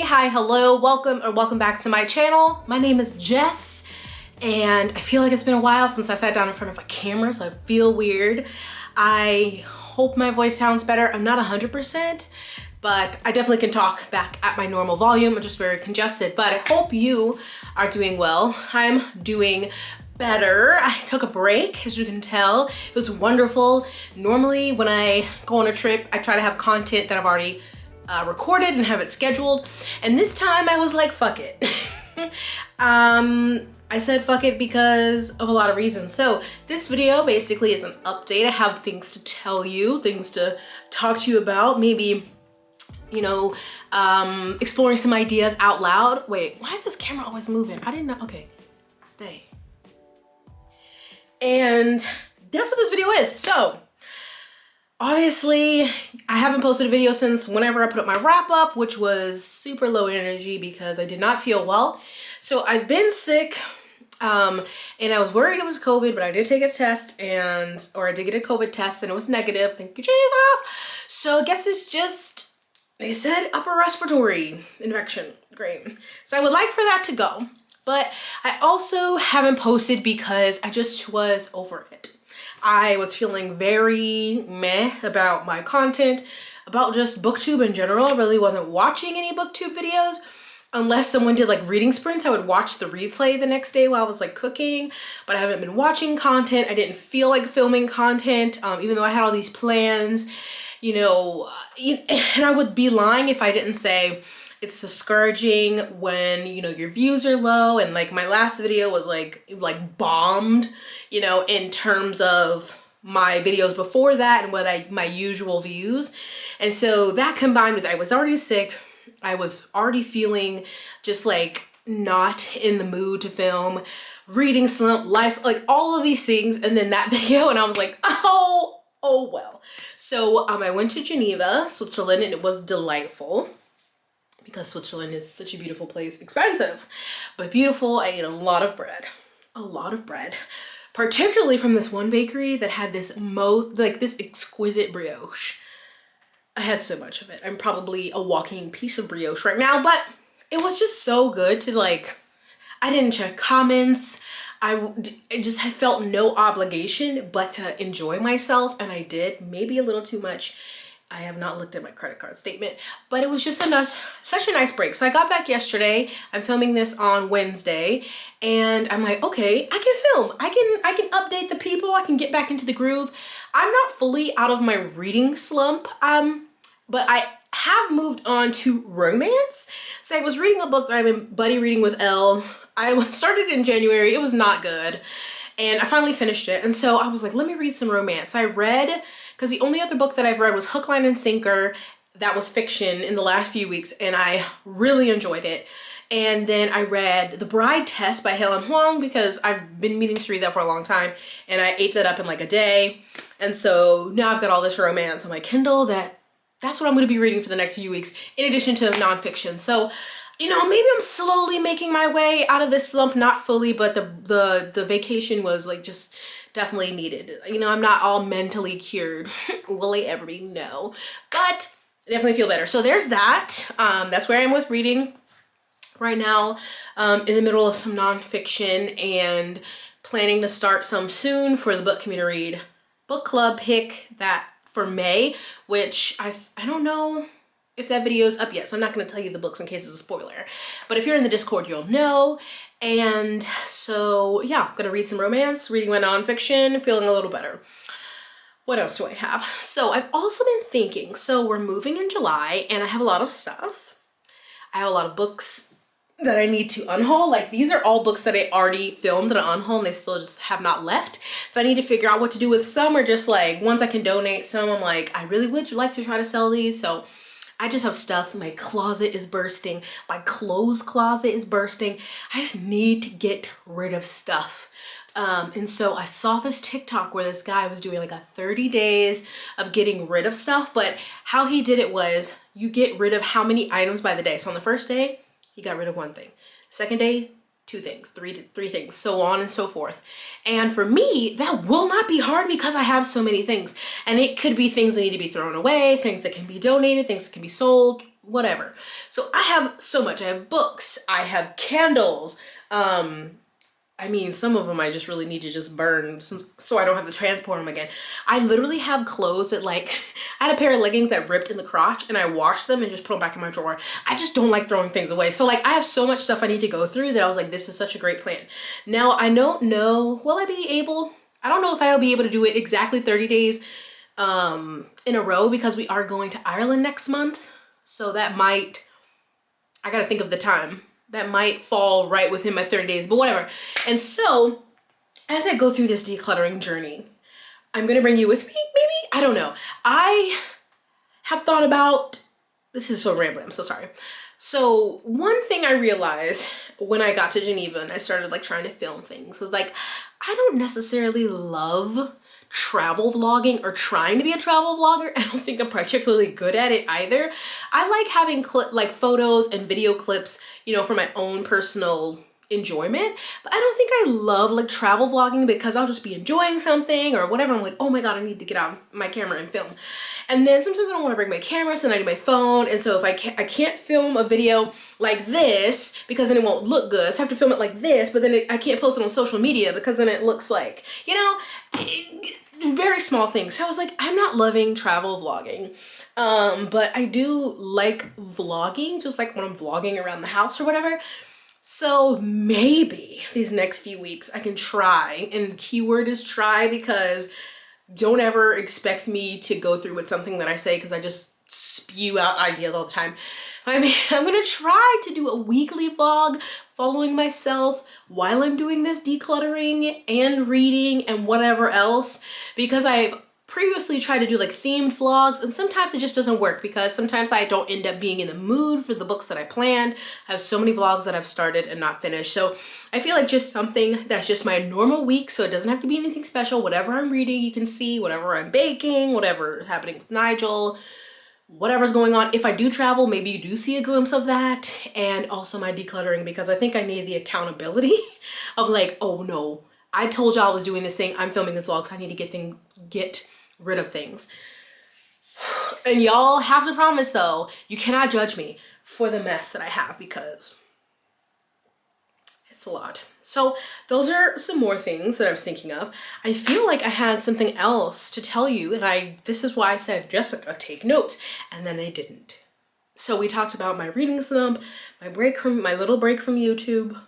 hi, hello, welcome back to my channel. My name is Jess, and I feel like it's been a while since I sat down in front of a camera, so I feel weird. I hope my voice sounds better. I'm not 100%, but I definitely can talk back at my normal volume. I'm just very congested, but I hope you are doing well. I'm doing better. I took a break, as you can tell. It was wonderful. Normally when I go on a trip, I try to have content that I've already recorded and have it scheduled. And this time I was like, fuck it. I said fuck it because of a lot of reasons. So this video basically is an update. I have things to tell you, things to talk to you about, maybe, you know, exploring some ideas out loud. Wait, why is this camera always moving? I didn't know. Okay, stay. And that's what this video is. So obviously I haven't posted a video since whenever I put up my wrap up, which was super low energy because I did not feel well. So I've been sick, and I was worried it was COVID, but I did take a test or I did get a COVID test and it was negative. Thank you, Jesus. So I guess it's just, they said upper respiratory infection. Great. So I would like for that to go. But I also haven't posted because I just was over it. I was feeling very meh about my content, about just BookTube in general. I really wasn't watching any BookTube videos. Unless someone did like reading sprints, I would watch the replay the next day while I was like cooking. But I haven't been watching content. I didn't feel like filming content, even though I had all these plans, you know. And I would be lying if I didn't say, it's discouraging when, you know, your views are low, and like my last video was like bombed, you know, in terms of my videos before that and my usual views. And so that combined with I was already sick, I was already feeling just like not in the mood to film, reading slump, life, like all of these things, and then that video, and I was like, oh well. So I went to Geneva, Switzerland, and it was delightful. Because Switzerland is such a beautiful place. Expensive, but beautiful. I ate a lot of bread, particularly from this one bakery that had this this exquisite brioche. I had so much of it. I'm probably a walking piece of brioche right now, but it was just so good to like, I didn't check comments. I just had felt no obligation but to enjoy myself, and I did, maybe a little too much. I have not looked at my credit card statement, but it was just such a nice break. So I got back yesterday. I'm filming this on Wednesday, and I'm like, okay, I can film. I can update the people. I can get back into the groove. I'm not fully out of my reading slump, but I have moved on to romance. So I was reading a book that I've been buddy reading with Elle. I started in January. It was not good, and I finally finished it. And so I was like, let me read some romance. I read, because the only other book that I've read was Hook, Line, and Sinker. That was fiction in the last few weeks, and I really enjoyed it. And then I read The Bride Test by Halen Huang because I've been meaning to read that for a long time, and I ate that up in like a day. And so now I've got all this romance on my Kindle that's what I'm going to be reading for the next few weeks, in addition to nonfiction. So, you know, maybe I'm slowly making my way out of this slump, not fully, but the vacation was like just definitely needed. You know, I'm not all mentally cured. Will I ever be? No, but I definitely feel better. So there's that. That's where I am with reading right now, in the middle of some nonfiction and planning to start some soon for the Book Community Read book club pick that for May, which I don't know if that video is up yet, so I'm not going to tell you the books in case it's a spoiler. But if you're in the Discord, you'll know. And so, yeah, I'm going to read some romance, reading my nonfiction, feeling a little better. What else do I have? So I've also been thinking, so we're moving in July, and I have a lot of stuff. I have a lot of books that I need to unhaul. Like, these are all books that I already filmed and unhaul, and they still just have not left. So I need to figure out what to do with some, or just like ones I can donate. Some I'm like, I really would like to try to sell these. So I just have stuff. My closet is bursting. My clothes closet is bursting. I just need to get rid of stuff. And so I saw this TikTok where this guy was doing like a 30 days of getting rid of stuff, but how he did it was you get rid of how many items by the day. So on the first day, he got rid of one thing. Second day, 2 things, three things, so on and so forth. And for me, that will not be hard because I have so many things. And it could be things that need to be thrown away, things that can be donated, things that can be sold, whatever. So I have so much. I have books, I have candles. I mean, some of them I just really need to just burn so I don't have to transport them again. I literally have clothes that like, I had a pair of leggings that ripped in the crotch and I washed them and just put them back in my drawer. I just don't like throwing things away. So like I have so much stuff I need to go through that I was like, this is such a great plan. Now I don't know, will I be able, I don't know if I'll be able to do it exactly 30 days in a row because we are going to Ireland next month. So that might, I gotta think of the time. That might fall right within my 30 days, but whatever. And so, as I go through this decluttering journey, I'm gonna bring you with me, maybe? I don't know. I have thought about, this is so rambling, I'm so sorry. So one thing I realized when I got to Geneva and I started like trying to film things was like, I don't necessarily love travel vlogging or trying to be a travel vlogger. I don't think I'm particularly good at it either. I like having like photos and video clips, you know, for my own personal enjoyment, but I don't think I love like travel vlogging because I'll just be enjoying something or whatever. I'm like, oh my God, I need to get out my camera and film. And then sometimes I don't want to bring my camera, so then I do my phone. And so if I can't film a video like this because then it won't look good. So I have to film it like this, but then I can't post it on social media because then it looks like, you know, very small things. So I was like, I'm not loving travel vlogging. But I do like vlogging, just like when I'm vlogging around the house or whatever. So maybe these next few weeks I can try, and keyword is try, because don't ever expect me to go through with something that I say because I just spew out ideas all the time. I mean, I'm gonna try to do a weekly vlog following myself while I'm doing this decluttering and reading and whatever else, because I've previously tried to do like themed vlogs and sometimes it just doesn't work because sometimes I don't end up being in the mood for the books that I planned. I have so many vlogs that I've started and not finished. So I feel like just something that's just my normal week, so it doesn't have to be anything special. Whatever I'm reading, you can see, whatever I'm baking, whatever happening with Nigel, whatever's going on. If I do travel, maybe you do see a glimpse of that, and also my decluttering, because I think I need the accountability of like, oh no, I told y'all I was doing this thing, I'm filming this vlog, so I need to get rid of things. And y'all have to promise though, you cannot judge me for the mess that I have because it's a lot. So those are some more things that I was thinking of. I feel like I had something else to tell you, and this is why I said, Jessica, take notes, and then I didn't. So we talked about my reading slump, my little break from YouTube.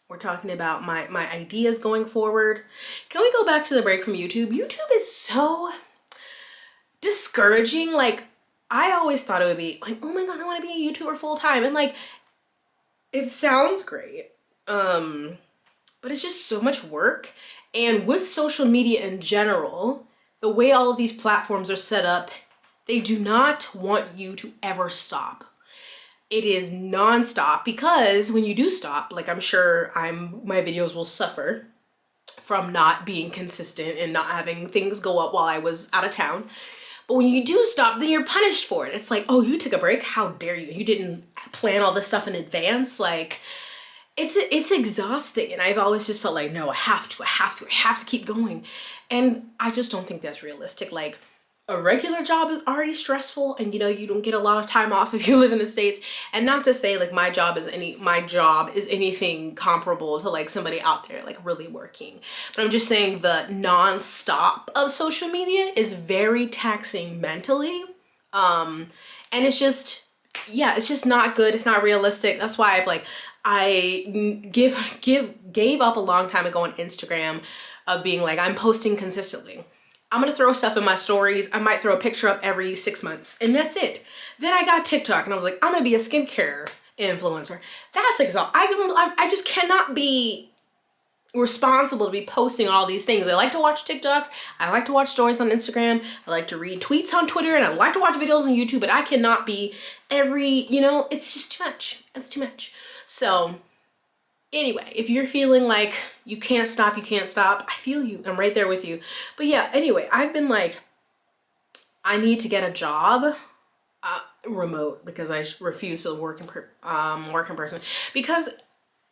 We're talking about my ideas going forward. Can we go back to the break from YouTube? YouTube is so discouraging. Like, I always thought it would be like, oh my God, I want to be a YouTuber full time. And like, it sounds great, but it's just so much work. And with social media in general, the way all of these platforms are set up, they do not want you to ever stop. It is nonstop, because when you do stop, like I'm sure my videos will suffer from not being consistent and not having things go up while I was out of town. But when you do stop, then you're punished for it. It's like, oh, you took a break? How dare you? You didn't plan all this stuff in advance. Like, it's exhausting. And I've always just felt like, no, I have to keep going. And I just don't think that's realistic. Like, a regular job is already stressful, and you know, you don't get a lot of time off if you live in the States. And not to say like my job is anything comparable to like somebody out there like really working, but I'm just saying the non-stop of social media is very taxing mentally. And it's just, yeah, it's just not good. It's not realistic. That's why I gave up a long time ago on Instagram of being like, I'm posting consistently. I'm gonna throw stuff in my stories. I might throw a picture up every 6 months, and that's it. Then I got TikTok, and I was like, I'm gonna be a skincare influencer. That's exhausting. I just cannot be responsible to be posting all these things. I like to watch TikToks. I like to watch stories on Instagram. I like to read tweets on Twitter, and I like to watch videos on YouTube, but I cannot be it's just too much. It's too much. So anyway, if you're feeling like you can't stop, I feel you. I'm right there with you. But yeah, anyway, I've been like, I need to get a job remote, because I refuse to work in person. Because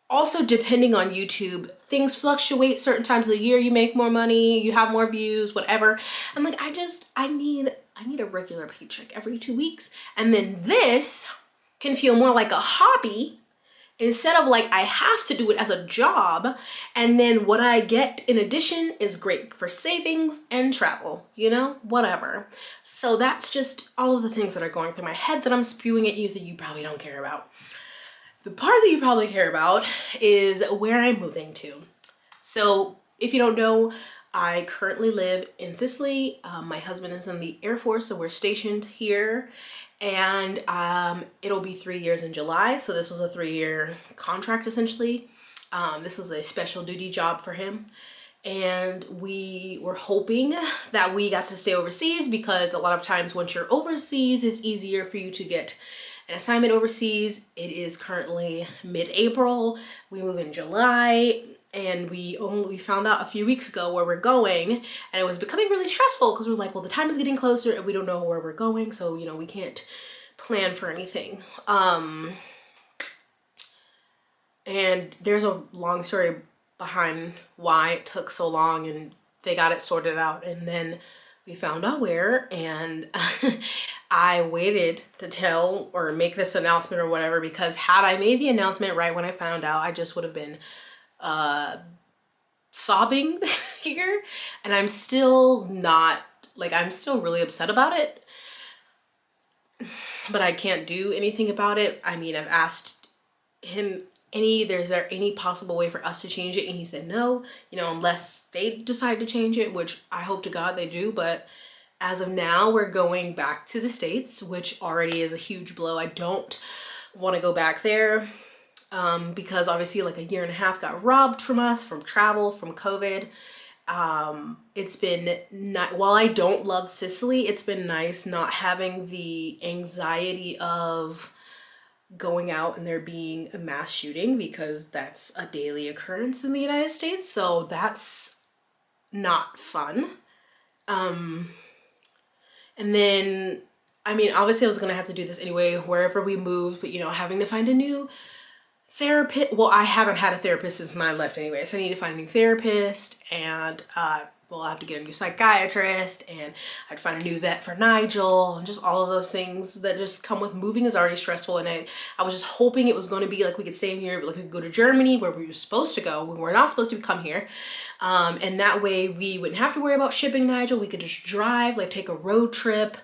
also, depending on YouTube, things fluctuate. Certain times of the year you make more money, you have more views, whatever. I'm like, I need I need a regular paycheck every 2 weeks. And then this can feel more like a hobby instead of like I have to do it as a job. And then what I get in addition is great for savings and travel, you know, whatever. So that's just all of the things that are going through my head that I'm spewing at you that you probably don't care about. The part that you probably care about is where I'm moving to. So if you don't know, I currently live in Sicily. My husband is in the Air Force, so we're stationed here. And it'll be 3 years in July. So this was a 3-year contract essentially. This was a special duty job for him. And we were hoping that we got to stay overseas because a lot of times once you're overseas, it's easier for you to get an assignment overseas. It is currently mid-April. We move in July. And we found out a few weeks ago where we're going, and it was becoming really stressful because we're like, well, the time is getting closer and we don't know where we're going, so you know, we can't plan for anything. And there's a long story behind why it took so long, and they got it sorted out, and then we found out where, and I waited to tell or make this announcement or whatever, because had I made the announcement right when I found out, I just would have been sobbing here, and I'm still not, like, I'm still really upset about it, but I can't do anything about it. I mean, I've asked him is there any possible way for us to change it, and he said no, you know, unless they decide to change it, which I hope to God they do. But as of now, we're going back to the States, which already is a huge blow. I don't want to go back there. Because obviously like a year and a half got robbed from us, from travel, from COVID. It's been while I don't love Sicily, it's been nice not having the anxiety of going out and there being a mass shooting, because that's a daily occurrence in the United States. So that's not fun. And then, I mean, obviously I was gonna have to do this anyway, wherever we moved, but you know, having to find a new therapist. Well, I haven't had a therapist since I left anyway, so I need to find a new therapist, and well, I have to get a new psychiatrist, and I have to find a new vet for Nigel, and just all of those things that just come with moving is already stressful. And I was just hoping it was going to be like we could stay in Europe, like we could go to Germany where we were supposed to go. We were not supposed to come here. And that way we wouldn't have to worry about shipping Nigel. We could just drive, like take a road trip,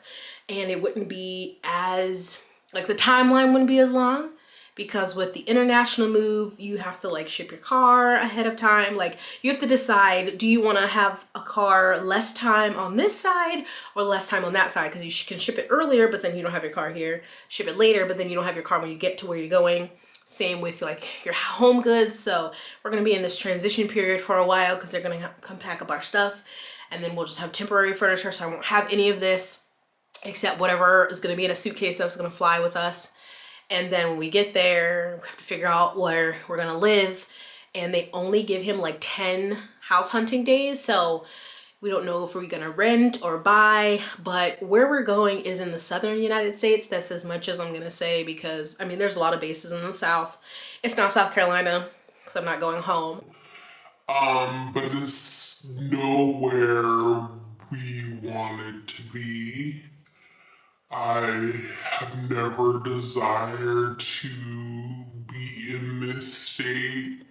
and it wouldn't be as, like the timeline wouldn't be as long. Because with the international move, you have to like ship your car ahead of time. Like you have to decide, do you want to have a car less time on this side or less time on that side? Because you can ship it earlier, but then you don't have your car here. Ship it later, but then you don't have your car when you get to where you're going. Same with like your home goods. So we're going to be in this transition period for a while because they're going to come pack up our stuff. And then we'll just have temporary furniture. So I won't have any of this except whatever is going to be in a suitcase that's going to fly with us. And then when we get there, we have to figure out where we're gonna live. And they only give him like 10 house hunting days. So we don't know if we're gonna rent or buy, but where we're going is in the southern United States. That's as much as I'm gonna say, because I mean, there's a lot of bases in the South. It's not South Carolina, because I'm not going home. But it's nowhere we want it to be. I have never desired to be in this state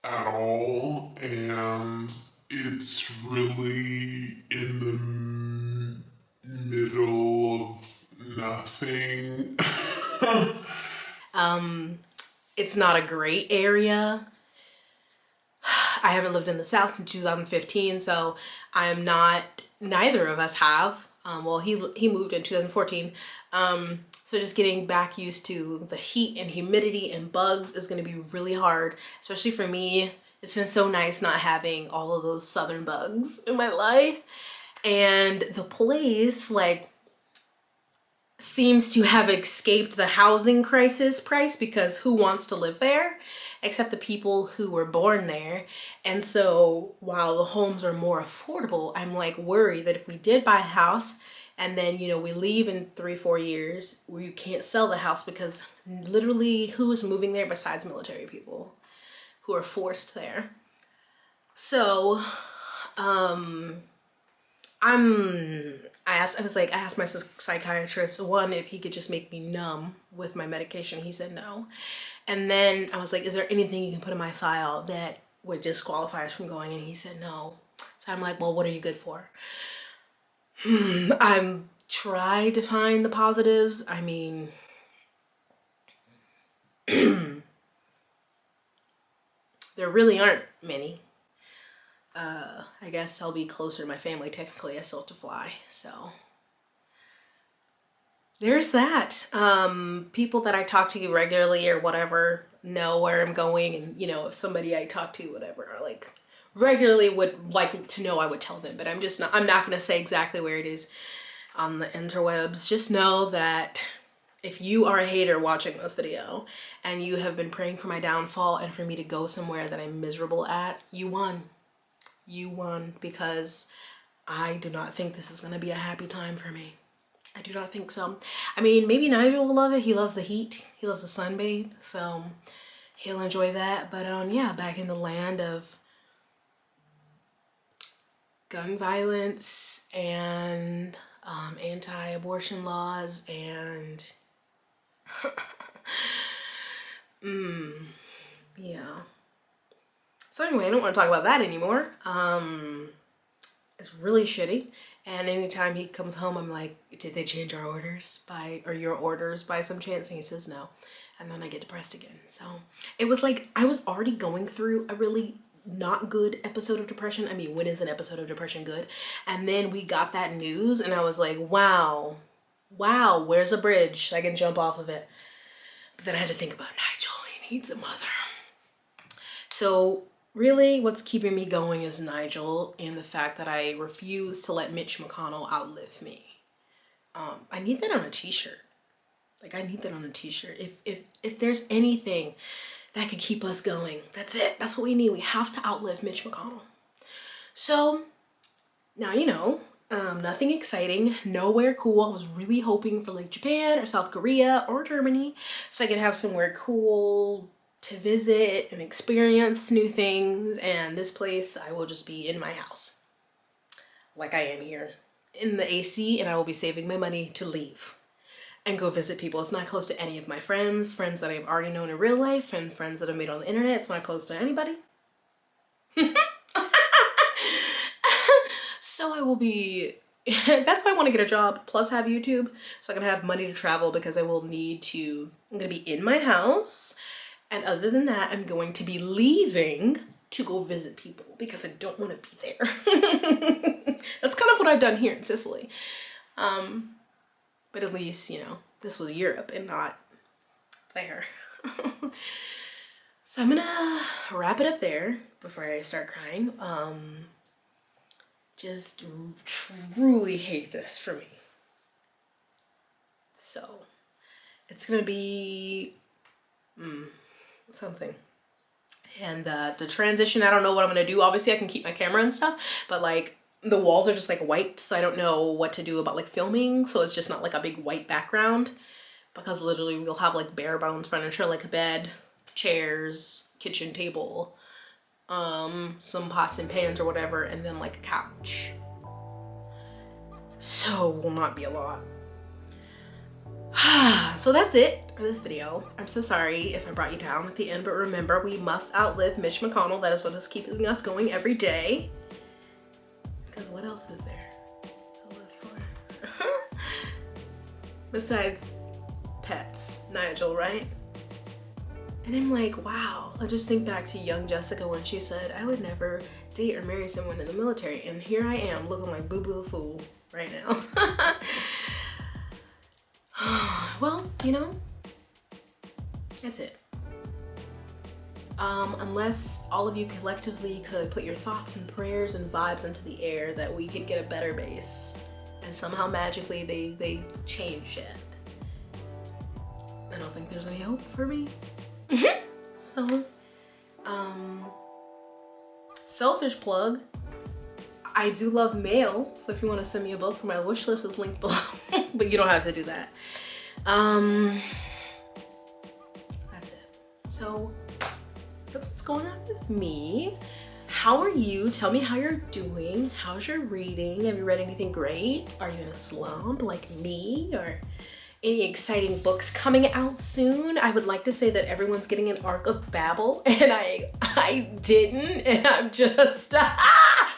at all, and it's really in the middle of nothing. It's not a great area. I haven't lived in the South since 2015, so neither of us have. Well, he moved in 2014. So just getting back used to the heat and humidity and bugs is going to be really hard, especially for me. It's been so nice not having all of those southern bugs in my life. And the place, like, seems to have escaped the housing crisis price, because who wants to live there except the people who were born there? And so while the homes are more affordable, I'm like worried that if we did buy a house and then, you know, we leave in 3-4 years, where you can't sell the house, because literally who is moving there besides military people who are forced there? So I asked my psychiatrist, one, if he could just make me numb with my medication. He said no. And then I was like, is there anything you can put in my file that would disqualify us from going? And he said no. So I'm like, well, what are you good for? I'm tried to find the positives. I mean, there really aren't many. I guess I'll be closer to my family. Technically, I still have to fly, so there's that. People that I talk to regularly or whatever know where I'm going, and you know, if somebody I talk to, whatever, or like regularly would like to know, I would tell them, but I'm not gonna say exactly where it is on the interwebs. Just know that if you are a hater watching this video and you have been praying for my downfall and for me to go somewhere that I'm miserable at, you won. You won, because I do not think this is gonna be a happy time for me. I do not think so. I mean, maybe Nigel will love it. He loves the heat. He loves the sunbathe, so he'll enjoy that. But yeah, back in the land of gun violence and anti-abortion laws and yeah. So anyway, I don't want to talk about that anymore. It's really shitty. And anytime he comes home, I'm like, did they change our orders or your orders by some chance? And he says no. And then I get depressed again. So it was like, I was already going through a really not good episode of depression. I mean, when is an episode of depression good? And then we got that news and I was like, wow, where's a bridge so I can jump off of it? But then I had to think about Nigel. He needs a mother. So really, what's keeping me going is Nigel and the fact that I refuse to let Mitch McConnell outlive me. I need that on a t-shirt. Like, I need that on a t-shirt. If there's anything that could keep us going, that's it. That's what we need. We have to outlive Mitch McConnell. So now, you know, nothing exciting, nowhere cool. I was really hoping for like Japan or South Korea or Germany so I could have somewhere cool to visit and experience new things, and this place I will just be in my house like I am here in the AC, and I will be saving my money to leave and go visit people. It's not close to any of my friends that I've already known in real life and friends that I've made on the internet. It's not close to anybody. So I will be, that's why I want to get a job plus have YouTube, so I can have money to travel, because I'm going to be in my house. And other than that, I'm going to be leaving to go visit people because I don't want to be there. That's kind of what I've done here in Sicily. But at least, you know, this was Europe and not there. So I'm gonna wrap it up there before I start crying. Just truly hate this for me. So it's gonna be something. And the transition, I don't know what I'm gonna do. Obviously I can keep my camera and stuff, but like the walls are just like white, so I don't know what to do about like filming. So it's just not like a big white background, because literally we'll have like bare bones furniture, like a bed, chairs, kitchen table, some pots and pans or whatever, and then like a couch. So will not be a lot. So that's it for this video. I'm so sorry if I brought you down at the end, but remember, we must outlive Mitch McConnell. That is what is keeping us going every day. Because what else is there to live for? Besides pets, Nigel, right? And I'm like, wow, I just think back to young Jessica when she said, I would never date or marry someone in the military. And here I am looking like Boo Boo the Fool right now. Well, you know, that's it. Unless all of you collectively could put your thoughts and prayers and vibes into the air that we could get a better base, and somehow magically they changed it, I don't think there's any hope for me. So, selfish plug, I do love mail, so if you want to send me a book, my wish list is linked below. But you don't have to do that. That's it. So that's what's going on with me. how are you? Tell me how you're doing. How's your reading? Have you read anything great? Are you in a slump like me? Or any exciting books coming out soon? I would like to say that everyone's getting an arc of Babel, and I didn't, and I'm just,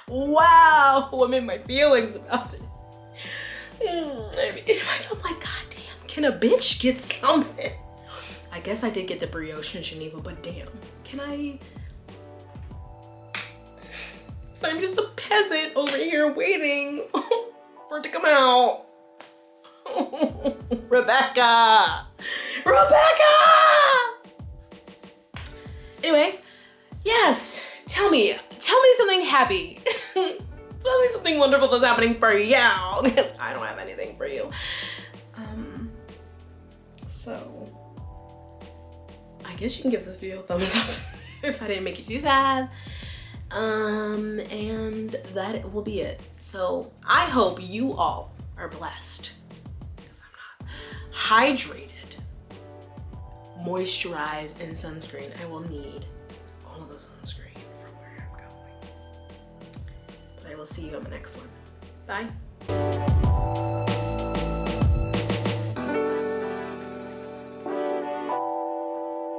wow, I'm in my feelings about it. I mean, I'm like, God damn, can a bitch get something? I guess I did get the brioche in Geneva, but damn, can I? So I'm just a peasant over here waiting for it to come out. Rebecca! Anyway, yes, tell me something happy. Tell me something wonderful that's happening for you, because I don't have anything for you. So I guess you can give this video a thumbs up if I didn't make you too sad. And that will be it. So I hope you all are blessed, because I'm not. Hydrated, moisturized, and sunscreen. I will need all of the sunscreen for where I'm going. But I will see you on the next one. Bye.